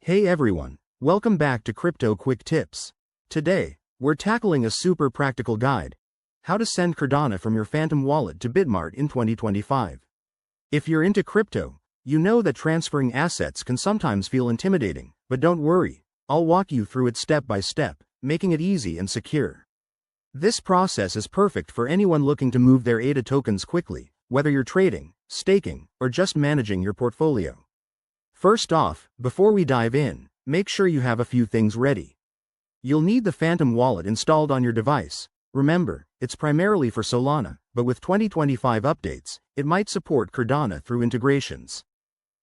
Hey everyone, welcome back to Crypto Quick Tips. Today, we're tackling a super practical guide: how to send Cardano from your Phantom wallet to Bitmart in 2025. If you're into crypto, you know that transferring assets can sometimes feel intimidating, but don't worry, I'll walk you through it step by step, making it easy and secure. This process is perfect for anyone looking to move their ADA tokens quickly, whether you're trading, staking, or just managing your portfolio. First off, before we dive in, make sure you have a few things ready. You'll need the Phantom wallet installed on your device. Remember, it's primarily for Solana, but with 2025 updates, it might support Cardano through integrations.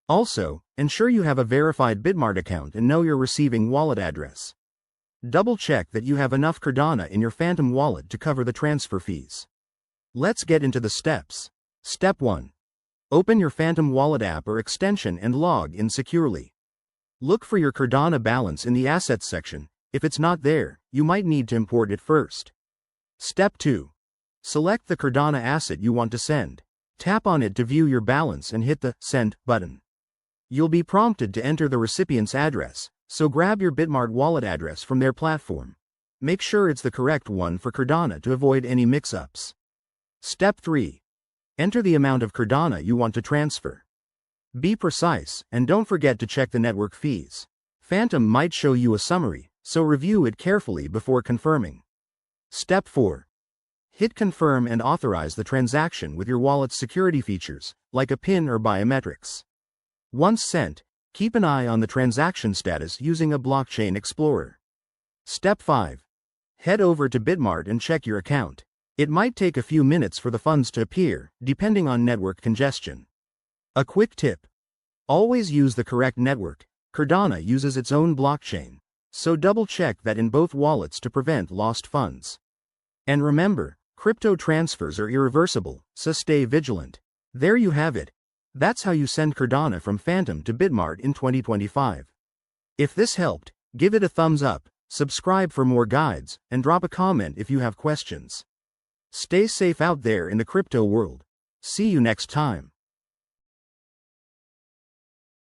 Also, ensure you have a verified Bitmart account and know your receiving wallet address. Double check that you have enough Cardano in your Phantom wallet to cover the transfer fees. Let's get into the steps. Step 1. Open your Phantom wallet app or extension and log in securely. Look for your Cardano balance in the Assets section. If it's not there, you might need to import it first. Step 2. Select the Cardano asset you want to send. Tap on it to view your balance and hit the Send button. You'll be prompted to enter the recipient's address, so grab your Bitmart wallet address from their platform. Make sure it's the correct one for Cardano to avoid any mix-ups. Step 3. Enter the amount of Cardano you want to transfer. Be precise, and don't forget to check the network fees. Phantom might show you a summary, so review it carefully before confirming. Step 4. Hit confirm and authorize the transaction with your wallet's security features, like a PIN or biometrics. Once sent, keep an eye on the transaction status using a blockchain explorer. Step 5. Head over to Bitmart and check your account. It might take a few minutes for the funds to appear, depending on network congestion. A quick tip: always use the correct network. Cardano uses its own blockchain, so double check that in both wallets to prevent lost funds. And remember, crypto transfers are irreversible, so stay vigilant. There you have it. That's how you send Cardano from Phantom to Bitmart in 2025. If this helped, give it a thumbs up, subscribe for more guides, and drop a comment if you have questions. Stay safe out there in the crypto world. See you next time.